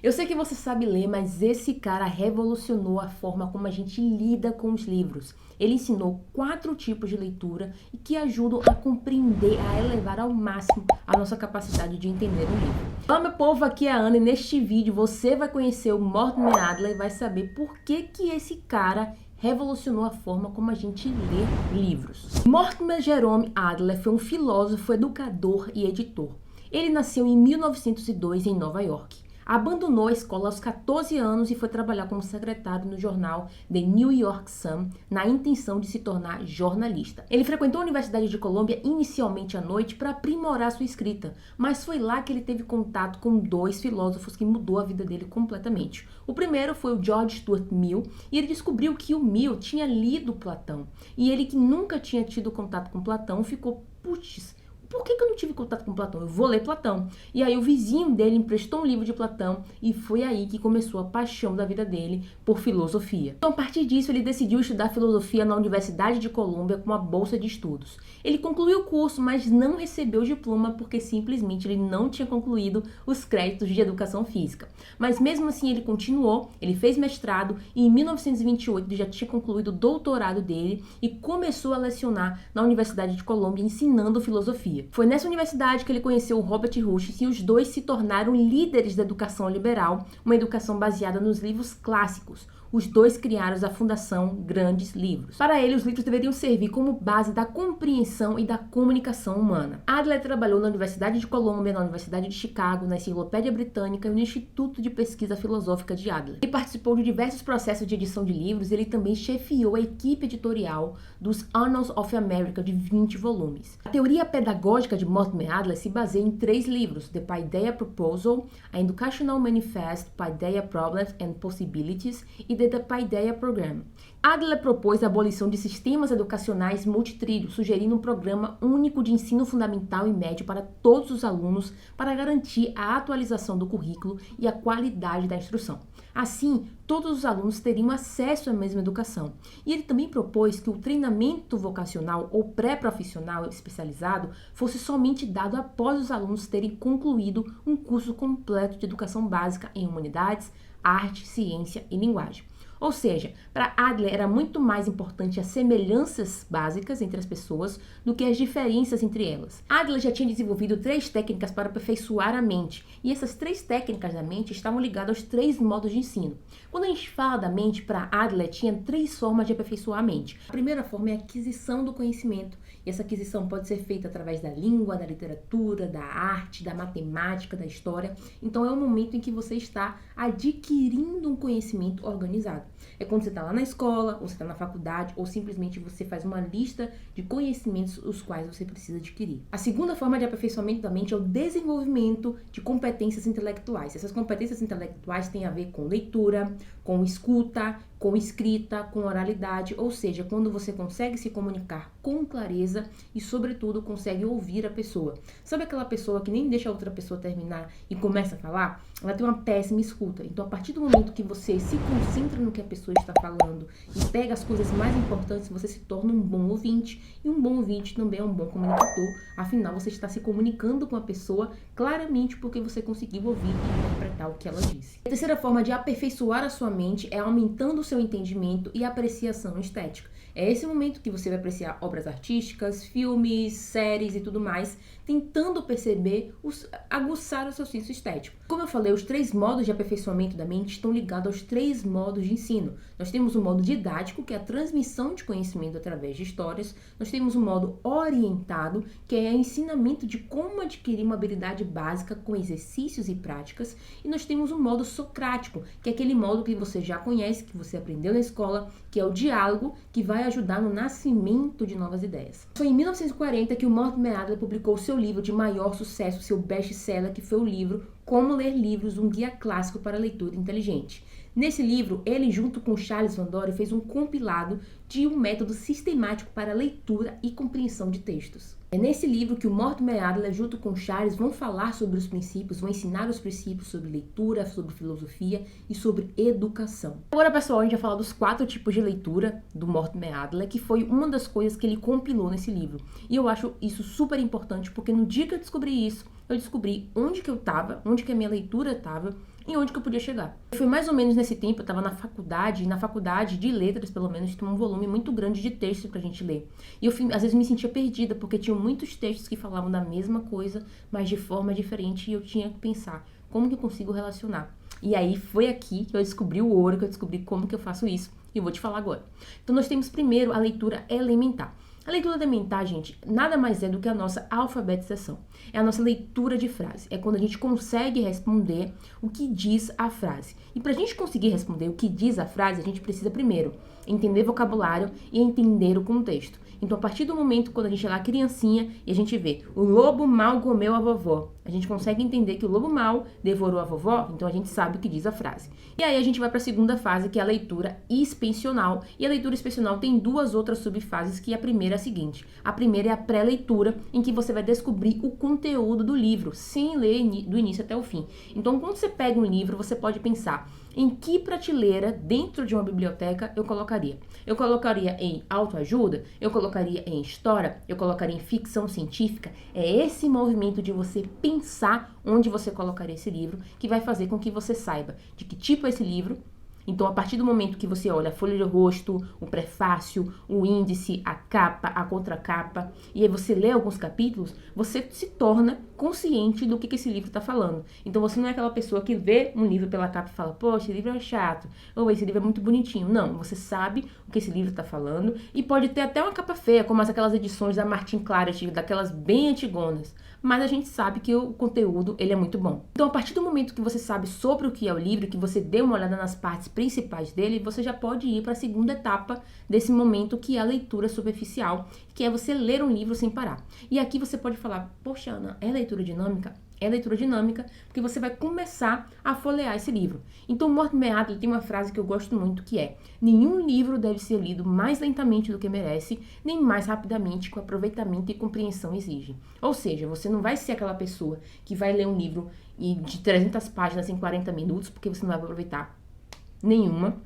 Eu sei que você sabe ler, mas esse cara revolucionou a forma como a gente lida com os livros. Ele ensinou 4 tipos de leitura e que ajudam a compreender, a elevar ao máximo a nossa capacidade de entender um livro. Olá, meu povo, aqui é a Ana e neste vídeo você vai conhecer o Mortimer Adler e vai saber por que esse cara revolucionou a forma como a gente lê livros. Mortimer Jerome Adler foi um filósofo, educador e editor. Ele nasceu em 1902 em Nova York. Abandonou a escola aos 14 anos e foi trabalhar como secretário no jornal The New York Sun, na intenção de se tornar jornalista. Ele frequentou a Universidade de Colômbia inicialmente à noite para aprimorar sua escrita, mas foi lá que ele teve contato com 2 filósofos que mudou a vida dele completamente. O primeiro foi o George Stuart Mill, e ele descobriu que o Mill tinha lido Platão, e ele que nunca tinha tido contato com Platão ficou, putz, por que eu não tive contato com Platão? Eu vou ler Platão. E aí o vizinho dele emprestou um livro de Platão e foi aí que começou a paixão da vida dele por filosofia. Então, a partir disso, ele decidiu estudar filosofia na Universidade de Colômbia com uma bolsa de estudos. Ele concluiu o curso, mas não recebeu o diploma porque simplesmente ele não tinha concluído os créditos de educação física. Mas mesmo assim ele continuou, ele fez mestrado e em 1928 ele já tinha concluído o doutorado dele e começou a lecionar na Universidade de Colômbia ensinando filosofia. Foi nessa universidade que ele conheceu o Robert Hutchins e os dois se tornaram líderes da educação liberal, uma educação baseada nos livros clássicos. Os dois criaram a Fundação Grandes Livros. Para ele, os livros deveriam servir como base da compreensão e da comunicação humana. Adler trabalhou na Universidade de Colômbia, na Universidade de Chicago, na Enciclopédia Britânica e no Instituto de Pesquisa Filosófica de Adler. Ele participou de diversos processos de edição de livros e ele também chefiou a equipe editorial dos Annals of America de 20 volumes. A teoria pedagógica de Mortimer Adler se baseia em 3 livros: The Paideia Proposal, a Educational Manifest, Paideia Problems and Possibilities e The Paideia Program. Adler propôs a abolição de sistemas educacionais multitrilhos, sugerindo um programa único de ensino fundamental e médio para todos os alunos para garantir a atualização do currículo e a qualidade da instrução. Assim, todos os alunos teriam acesso à mesma educação. E ele também propôs que o treinamento vocacional ou pré-profissional especializado fosse somente dado após os alunos terem concluído um curso completo de educação básica em humanidades, arte, ciência e linguagem. Ou seja, para Adler era muito mais importante as semelhanças básicas entre as pessoas do que as diferenças entre elas. Adler já tinha desenvolvido 3 técnicas para aperfeiçoar a mente, e essas 3 técnicas da mente estavam ligadas aos 3 modos de ensino. Quando a gente fala da mente, para Adler tinha 3 formas de aperfeiçoar a mente. A primeira forma é a aquisição do conhecimento, e essa aquisição pode ser feita através da língua, da literatura, da arte, da matemática, da história. Então é o momento em que você está adquirindo um conhecimento organizado. É quando você está lá na escola, ou você está na faculdade, ou simplesmente você faz uma lista de conhecimentos os quais você precisa adquirir. A segunda forma de aperfeiçoamento da mente é o desenvolvimento de competências intelectuais. Essas competências intelectuais têm a ver com leitura, com escuta, com escrita, com oralidade, ou seja, quando você consegue se comunicar com clareza e, sobretudo, consegue ouvir a pessoa. Sabe aquela pessoa que nem deixa a outra pessoa terminar e começa a falar? Ela tem uma péssima escuta. Então, a partir do momento que você se concentra no que a pessoa está falando e pega as coisas mais importantes, você se torna um bom ouvinte. E um bom ouvinte também é um bom comunicador. Afinal, você está se comunicando com a pessoa claramente porque você conseguiu ouvir e interpretar o que ela disse. A terceira forma de aperfeiçoar a sua mente é aumentando o seu entendimento e apreciação estética. É esse momento que você vai apreciar obras artísticas, filmes, séries e tudo mais, tentando perceber, aguçar o seu senso estético. Como eu falei, os 3 modos de aperfeiçoamento da mente estão ligados aos 3 modos de ensino. Nós temos o modo didático, que é a transmissão de conhecimento através de histórias. Nós temos o modo orientado, que é o ensinamento de como adquirir uma habilidade básica com exercícios e práticas. E nós temos o modo socrático, que é aquele modo que você já conhece, que você aprendeu na escola, que é o diálogo, que vai ajudar no nascimento de novas ideias. Foi em 1940 que o Mortimer Adler publicou o seu livro de maior sucesso, seu best-seller, que foi o livro Como Ler Livros, um guia clássico para a leitura inteligente. Nesse livro, ele junto com Charles Van Doren fez um compilado de um método sistemático para leitura e compreensão de textos. É nesse livro que o Mortimer Adler junto com Charles vão falar sobre os princípios, vão ensinar os princípios sobre leitura, sobre filosofia e sobre educação. Agora, pessoal, a gente vai falar dos 4 tipos de leitura do Mortimer Adler, que foi uma das coisas que ele compilou nesse livro. E eu acho isso super importante, porque no dia que eu descobri isso, eu descobri onde que eu estava, onde que a minha leitura estava em onde que eu podia chegar. Foi mais ou menos nesse tempo, eu estava na faculdade de letras, pelo menos, tinha um volume muito grande de texto pra gente ler. E eu, às vezes, me sentia perdida, porque tinha muitos textos que falavam da mesma coisa, mas de forma diferente, e eu tinha que pensar, como que eu consigo relacionar? E aí foi aqui que eu descobri o ouro, que eu descobri como que eu faço isso, e eu vou te falar agora. Então, nós temos primeiro a leitura elementar. A leitura elementar, gente, nada mais é do que a nossa alfabetização. É a nossa leitura de frase. É quando a gente consegue responder o que diz a frase. E para a gente conseguir responder o que diz a frase, a gente precisa primeiro entender vocabulário e entender o contexto. Então, a partir do momento quando a gente é lá criancinha e a gente vê o lobo mal comeu a vovó, a gente consegue entender que o lobo mal devorou a vovó, então a gente sabe o que diz a frase. E aí a gente vai para a segunda fase, que é a leitura expansional. E a leitura expansional tem duas outras subfases, que a primeira é a seguinte. A primeira é a pré-leitura, em que você vai descobrir o conteúdo do livro, sem ler do início até o fim. Então, quando você pega um livro, você pode pensar em que prateleira dentro de uma biblioteca eu colocaria. Eu colocaria em autoajuda, eu colocaria em história, eu colocaria em ficção científica. É esse movimento de você pensar onde você colocaria esse livro que vai fazer com que você saiba de que tipo é esse livro. Então, a partir do momento que você olha a folha de rosto, o prefácio, o índice, a capa, a contracapa, e aí você lê alguns capítulos, você se torna consciente do que esse livro está falando. Então, você não é aquela pessoa que vê um livro pela capa e fala, poxa, esse livro é chato, ou esse livro é muito bonitinho. Não, você sabe o que esse livro está falando, e pode ter até uma capa feia, como aquelas edições da Martin Claret, daquelas bem antigonas. Mas a gente sabe que o conteúdo, ele é muito bom. Então, a partir do momento que você sabe sobre o que é o livro, que você dê uma olhada nas partes principais dele, você já pode ir para a segunda etapa desse momento, que é a leitura superficial, que é você ler um livro sem parar. E aqui você pode falar, poxa, Ana, é leitura dinâmica? É leitura dinâmica, porque você vai começar a folhear esse livro. Então, Mortimer Adler tem uma frase que eu gosto muito, que é: nenhum livro deve ser lido mais lentamente do que merece, nem mais rapidamente que o aproveitamento e compreensão exigem. Ou seja, você não vai ser aquela pessoa que vai ler um livro de 300 páginas em 40 minutos, porque você não vai aproveitar nenhuma.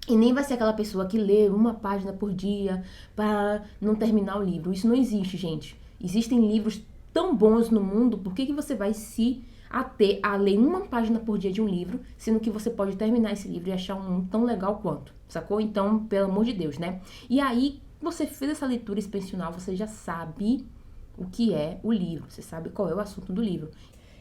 E nem vai ser aquela pessoa que lê uma página por dia para não terminar o livro. Isso não existe, gente. Existem livros tão bons no mundo, por que você vai se ater a ler uma página por dia de um livro, sendo que você pode terminar esse livro e achar um tão legal quanto, sacou? Então, pelo amor de Deus, né? E aí, você fez essa leitura expansional, você já sabe o que é o livro, você sabe qual é o assunto do livro.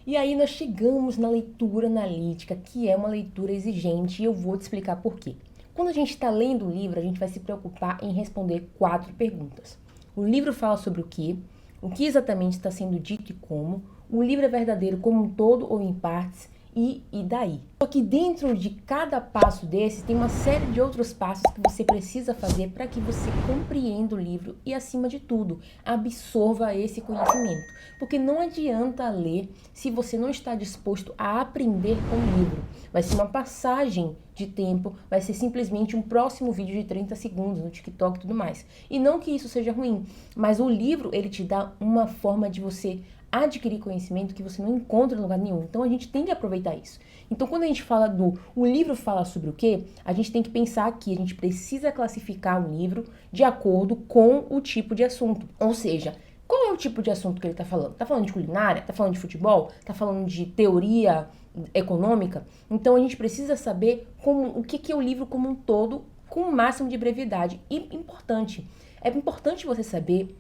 E aí nós chegamos na leitura analítica, que é uma leitura exigente, e eu vou te explicar por quê. Quando a gente está lendo o livro, a gente vai se preocupar em responder 4 perguntas. O livro fala sobre o quê? O que exatamente está sendo dito e como? O livro é verdadeiro como um todo ou em partes? E daí? Só que dentro de cada passo desse, tem uma série de outros passos que você precisa fazer para que você compreenda o livro e, acima de tudo, absorva esse conhecimento. Porque não adianta ler se você não está disposto a aprender com o livro. Vai ser uma passagem de tempo, vai ser simplesmente um próximo vídeo de 30 segundos no TikTok e tudo mais. E não que isso seja ruim, mas o livro, ele te dá uma forma de você adquirir conhecimento que você não encontra em lugar nenhum. Então, a gente tem que aproveitar isso. Então, quando a gente fala o livro fala sobre o quê? A gente tem que pensar aqui, a gente precisa classificar o livro de acordo com o tipo de assunto. Ou seja, qual é o tipo de assunto que ele está falando? Está falando de culinária? Está falando de futebol? Está falando de teoria econômica? Então, a gente precisa saber o que é o livro como um todo, com o máximo de brevidade. E é importante você saber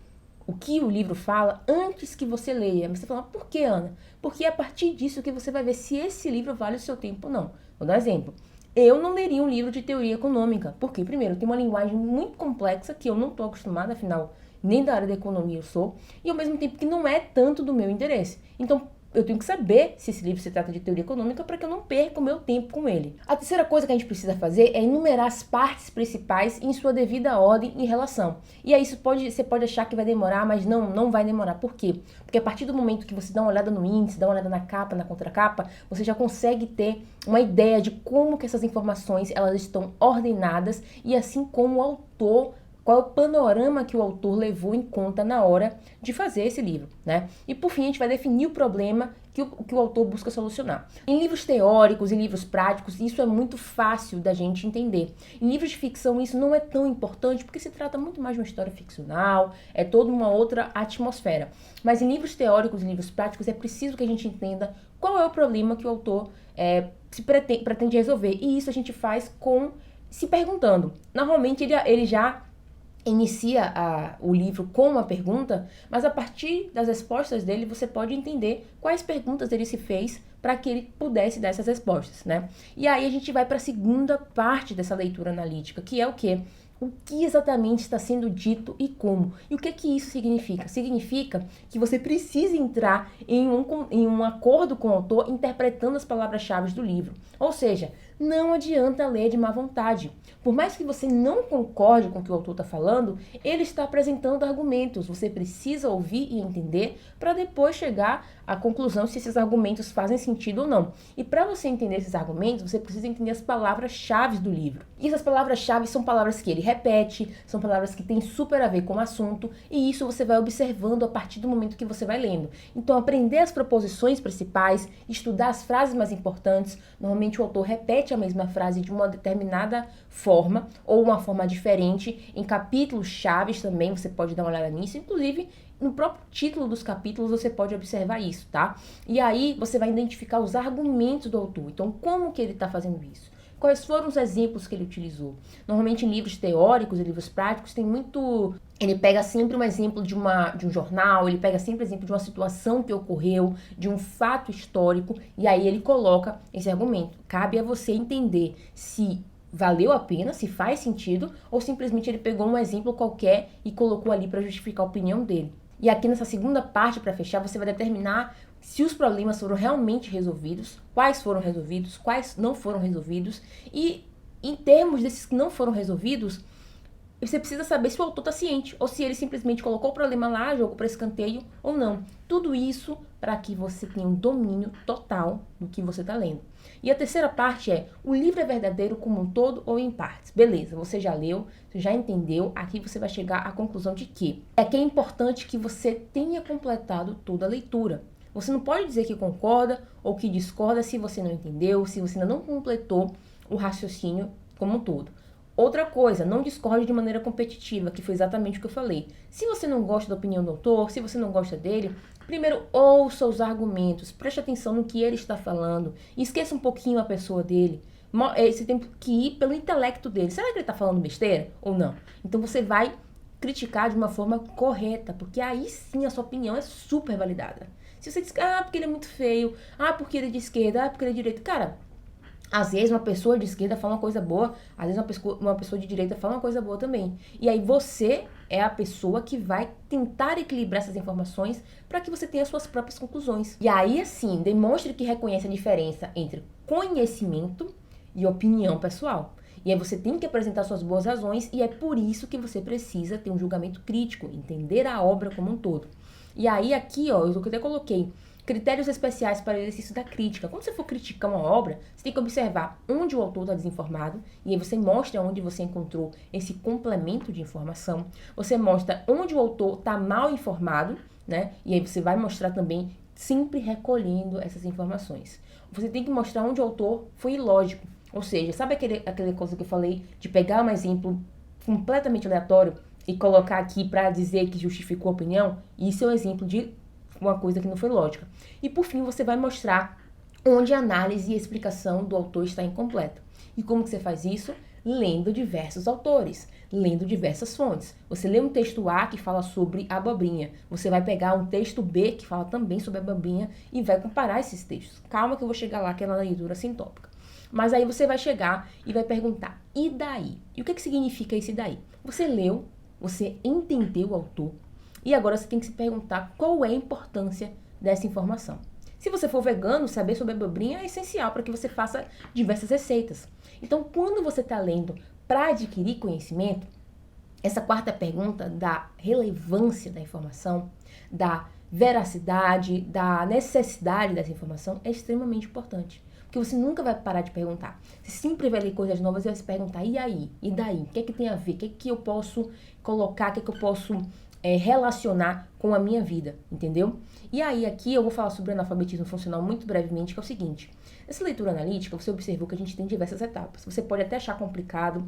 o que o livro fala antes que você leia. Você fala, por que, Ana? Porque é a partir disso que você vai ver se esse livro vale o seu tempo ou não. Vou dar um exemplo. Eu não leria um livro de teoria econômica, porque, primeiro, tem uma linguagem muito complexa que eu não estou acostumada, afinal, nem da área da economia eu sou, e ao mesmo tempo que não é tanto do meu interesse. Então, eu tenho que saber se esse livro se trata de teoria econômica para que eu não perca o meu tempo com ele. A terceira coisa que a gente precisa fazer é enumerar as partes principais em sua devida ordem e relação. E aí você pode achar que vai demorar, mas não vai demorar. Por quê? Porque a partir do momento que você dá uma olhada no índice, dá uma olhada na capa, na contracapa, você já consegue ter uma ideia de como que essas informações elas estão ordenadas e assim como o autor, qual é o panorama que o autor levou em conta na hora de fazer esse livro, né? E por fim, a gente vai definir o problema que o autor busca solucionar. Em livros teóricos, em livros práticos, isso é muito fácil da gente entender. Em livros de ficção, isso não é tão importante, porque se trata muito mais de uma história ficcional, é toda uma outra atmosfera. Mas em livros teóricos e livros práticos, é preciso que a gente entenda qual é o problema que o autor pretende resolver. E isso a gente faz se perguntando. Normalmente ele já inicia o livro com uma pergunta, mas a partir das respostas dele você pode entender quais perguntas ele se fez para que ele pudesse dar essas respostas, né? E aí a gente vai para a segunda parte dessa leitura analítica, que é o quê? O que exatamente está sendo dito e como. E o que isso significa? Significa que você precisa entrar em um acordo com o autor interpretando as palavras-chave do livro. Ou seja, não adianta ler de má vontade. Por mais que você não concorde com o que o autor está falando, ele está apresentando argumentos. Você precisa ouvir e entender para depois chegar à conclusão se esses argumentos fazem sentido ou não. E para você entender esses argumentos, você precisa entender as palavras-chave do livro. E essas palavras-chave são palavras que ele repete, são palavras que têm super a ver com o assunto, e isso você vai observando a partir do momento que você vai lendo. Então, aprender as proposições principais, estudar as frases mais importantes. Normalmente o autor repete a mesma frase de uma determinada forma, ou uma forma diferente, em capítulos chaves também, você pode dar uma olhada nisso, inclusive no próprio título dos capítulos você pode observar isso, tá? E aí você vai identificar os argumentos do autor. Então, como que ele está fazendo isso? Quais foram os exemplos que ele utilizou? Normalmente em livros teóricos e livros práticos tem muito... Ele pega sempre um exemplo de um jornal, ele pega sempre exemplo de uma situação que ocorreu, de um fato histórico, e aí ele coloca esse argumento. Cabe a você entender se valeu a pena, se faz sentido, ou simplesmente ele pegou um exemplo qualquer e colocou ali para justificar a opinião dele. E aqui nessa segunda parte, para fechar, você vai determinar se os problemas foram realmente resolvidos, quais foram resolvidos, quais não foram resolvidos, e em termos desses que não foram resolvidos, você precisa saber se o autor está ciente, ou se ele simplesmente colocou o problema lá, jogou para escanteio, ou não. Tudo isso para que você tenha um domínio total do que você está lendo. E a terceira parte é, o livro é verdadeiro como um todo ou em partes? Beleza, você já leu, você já entendeu, aqui você vai chegar à conclusão de que é importante que você tenha completado toda a leitura. Você não pode dizer que concorda ou que discorda se você não entendeu, se você ainda não completou o raciocínio como um todo. Outra coisa, não discorde de maneira competitiva, que foi exatamente o que eu falei. Se você não gosta da opinião do autor, se você não gosta dele, primeiro ouça os argumentos, preste atenção no que ele está falando, esqueça um pouquinho a pessoa dele. Você tem que ir pelo intelecto dele. Será que ele está falando besteira ou não? Então você vai criticar de uma forma correta, porque aí sim a sua opinião é super validada. Se você diz, porque ele é muito feio, porque ele é de esquerda, porque ele é de direita, cara... Às vezes uma pessoa de esquerda fala uma coisa boa, às vezes uma pessoa de direita fala uma coisa boa também. E aí você é a pessoa que vai tentar equilibrar essas informações para que você tenha suas próprias conclusões. E aí, assim, demonstre que reconhece a diferença entre conhecimento e opinião pessoal. E aí você tem que apresentar suas boas razões e é por isso que você precisa ter um julgamento crítico, entender a obra como um todo. E aí aqui, ó, eu até coloquei critérios especiais para o exercício da crítica. Quando você for criticar uma obra, você tem que observar onde o autor está desinformado, e aí você mostra onde você encontrou esse complemento de informação. Você mostra onde o autor está mal informado, né? E aí você vai mostrar também, sempre recolhendo essas informações. Você tem que mostrar onde o autor foi ilógico. Ou seja, sabe aquela coisa que eu falei de pegar um exemplo completamente aleatório e colocar aqui para dizer que justificou a opinião? Isso é um exemplo de uma coisa que não foi lógica. E por fim, você vai mostrar onde a análise e a explicação do autor está incompleta. E como que você faz isso? Lendo diversos autores, lendo diversas fontes. Você lê um texto A que fala sobre a abobrinha, você vai pegar um texto B que fala também sobre a abobrinha e vai comparar esses textos. Calma que eu vou chegar lá, que é na leitura sintópica. Mas aí você vai chegar e vai perguntar, e daí? E o que significa esse daí? Você leu, você entendeu o autor, e agora você tem que se perguntar qual é a importância dessa informação. Se você for vegano, saber sobre a abobrinha é essencial para que você faça diversas receitas. Então, quando você está lendo para adquirir conhecimento, essa quarta pergunta da relevância da informação, da veracidade, da necessidade dessa informação é extremamente importante. Porque você nunca vai parar de perguntar. Você sempre vai ler coisas novas e vai se perguntar, e aí? E daí? O que é que tem a ver? O que é que eu posso colocar? O que é que eu posso relacionar com a minha vida, entendeu? E aí aqui eu vou falar sobre analfabetismo funcional muito brevemente, que é o seguinte. Nessa leitura analítica, você observou que a gente tem diversas etapas. Você pode até achar complicado,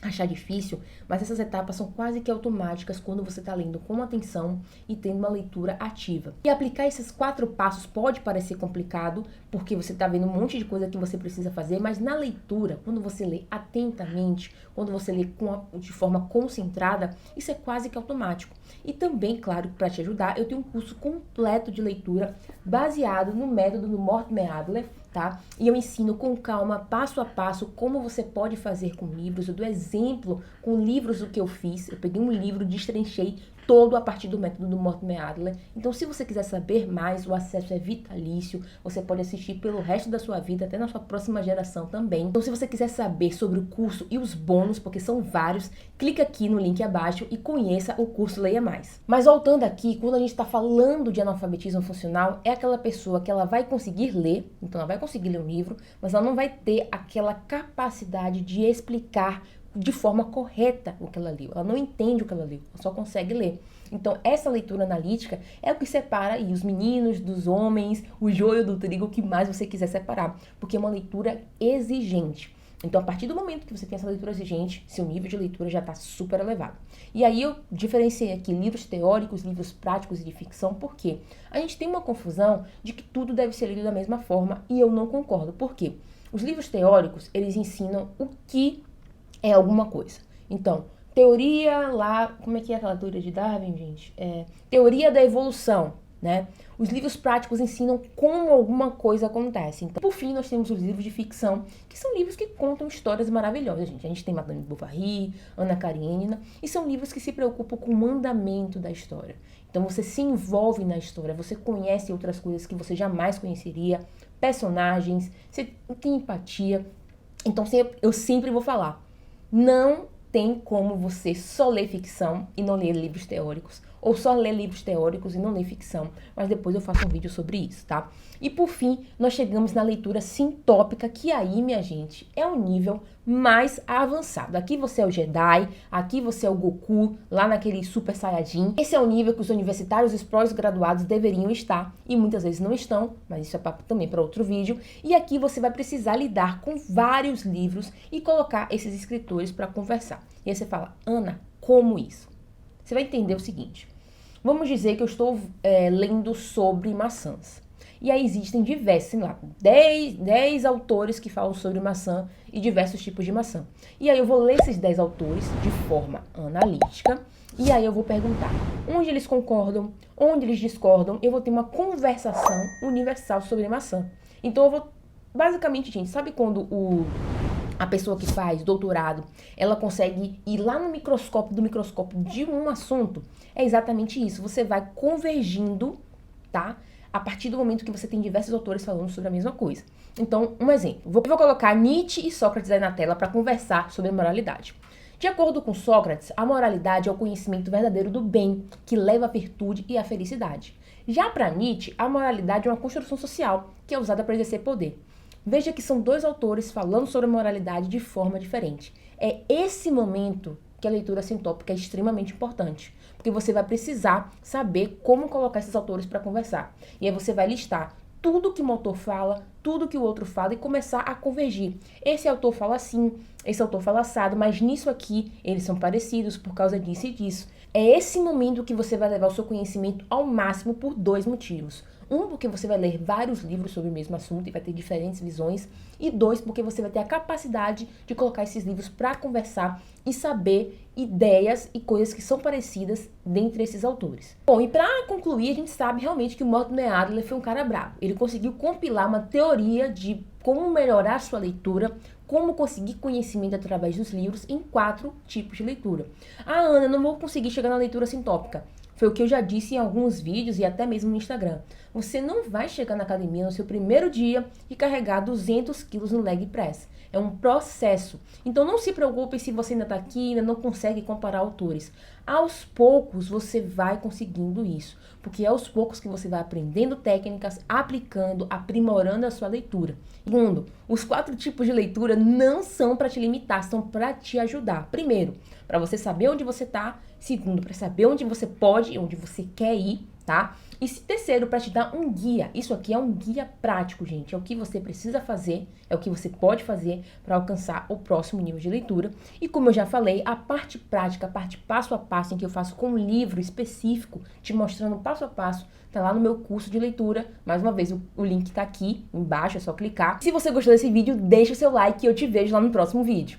achar difícil, mas essas etapas são quase que automáticas quando você está lendo com atenção e tendo uma leitura ativa. E aplicar esses 4 passos pode parecer complicado, porque você está vendo um monte de coisa que você precisa fazer, mas na leitura, quando você lê atentamente, quando você lê de forma concentrada, isso é quase que automático. E também, claro, para te ajudar, eu tenho um curso completo de leitura baseado no método do Mortimer Adler, tá? E eu ensino com calma, passo a passo, como você pode fazer com livros. Eu dou exemplo com livros do que eu fiz. Eu peguei um livro, destrinchei todo a partir do método do Mortimer Adler. Então, se você quiser saber mais, o acesso é vitalício. Você pode assistir pelo resto da sua vida, até na sua próxima geração também. Então, se você quiser saber sobre o curso e os bônus, porque são vários, clica aqui no link abaixo e conheça o curso Leia Mais. Mas voltando aqui, quando a gente está falando de analfabetismo funcional, é aquela pessoa que ela vai conseguir ler, então ela vai conseguir ler um livro, mas ela não vai ter aquela capacidade de explicar de forma correta o que ela leu. Ela não entende o que ela leu, ela só consegue ler. Então, essa leitura analítica é o que separa aí os meninos dos homens, o joio do trigo, o que mais você quiser separar, porque é uma leitura exigente. Então, a partir do momento que você tem essa leitura exigente, seu nível de leitura já está super elevado. E aí eu diferenciei aqui livros teóricos, livros práticos e de ficção, porque a gente tem uma confusão de que tudo deve ser lido da mesma forma, e eu não concordo. Por quê? Os livros teóricos, eles ensinam o que é alguma coisa. Então, teoria lá, como é que é aquela teoria de Darwin, gente? Teoria da evolução, né? Os livros práticos ensinam como alguma coisa acontece. Então, por fim, nós temos os livros de ficção, que são livros que contam histórias maravilhosas, gente. A gente tem Madame Bovary, Ana Karenina, e são livros que se preocupam com o andamento da história. Então, você se envolve na história, você conhece outras coisas que você jamais conheceria, personagens, você tem empatia. Então, eu sempre vou falar, não tem como você só ler ficção e não ler livros teóricos, ou só ler livros teóricos e não ler ficção, mas depois eu faço um vídeo sobre isso, tá? E por fim, nós chegamos na leitura sintópica, que aí, minha gente, é um nível mais avançado. Aqui você é o Jedi, aqui você é o Goku, lá naquele Super Saiyajin. Esse é o nível que os universitários e os pós-graduados deveriam estar, e muitas vezes não estão, mas isso é papo também para outro vídeo. E aqui você vai precisar lidar com vários livros e colocar esses escritores para conversar. E aí você fala, Ana, como isso? Você vai entender o seguinte, vamos dizer que eu estou lendo sobre maçãs. E aí existem diversos, sei lá, 10 autores que falam sobre maçã e diversos tipos de maçã. E aí eu vou ler esses 10 autores de forma analítica, e aí eu vou perguntar onde eles concordam, onde eles discordam, eu vou ter uma conversação universal sobre maçã. Então eu vou, basicamente, gente, sabe quando a pessoa que faz doutorado, ela consegue ir lá no microscópio de um assunto? É exatamente isso, você vai convergindo, tá? A partir do momento que você tem diversos autores falando sobre a mesma coisa. Então, um exemplo. Eu vou colocar Nietzsche e Sócrates aí na tela para conversar sobre a moralidade. De acordo com Sócrates, a moralidade é o conhecimento verdadeiro do bem, que leva à virtude e à felicidade. Já para Nietzsche, a moralidade é uma construção social, que é usada para exercer poder. Veja que são 2 autores falando sobre a moralidade de forma diferente. É esse momento que a leitura sintópica é extremamente importante, porque você vai precisar saber como colocar esses autores para conversar. E aí você vai listar tudo que o autor fala, tudo que o outro fala e começar a convergir. Esse autor fala assim, esse autor fala assado, mas nisso aqui eles são parecidos por causa disso e disso. É esse momento que você vai levar o seu conhecimento ao máximo por 2 motivos. Um, porque você vai ler vários livros sobre o mesmo assunto e vai ter diferentes visões. E 2, porque você vai ter a capacidade de colocar esses livros para conversar e saber ideias e coisas que são parecidas dentre esses autores. Bom, e para concluir, a gente sabe realmente que o Mortimer Adler foi um cara bravo. Ele conseguiu compilar uma teoria de como melhorar sua leitura, como conseguir conhecimento através dos livros em 4 tipos de leitura. Ah, Ana, não vou conseguir chegar na leitura sintópica. Foi o que eu já disse em alguns vídeos e até mesmo no Instagram. Você não vai chegar na academia no seu primeiro dia e carregar 200 quilos no leg press. É um processo. Então não se preocupe se você ainda está aqui e ainda não consegue comparar autores. Aos poucos você vai conseguindo isso. Porque é aos poucos que você vai aprendendo técnicas, aplicando, aprimorando a sua leitura. Segundo, os 4 tipos de leitura não são para te limitar, são para te ajudar. Primeiro, para você saber onde você está. Segundo, para saber onde você pode e onde você quer ir. tá? E terceiro, para te dar um guia. Isso aqui é um guia prático, gente. É o que você precisa fazer, é o que você pode fazer para alcançar o próximo nível de leitura. E como eu já falei, a parte prática, a parte passo a passo, em que eu faço com um livro específico, te mostrando passo a passo, tá lá no meu curso de leitura. Mais uma vez, o link tá aqui embaixo, é só clicar. Se você gostou desse vídeo, deixa o seu like e eu te vejo lá no próximo vídeo.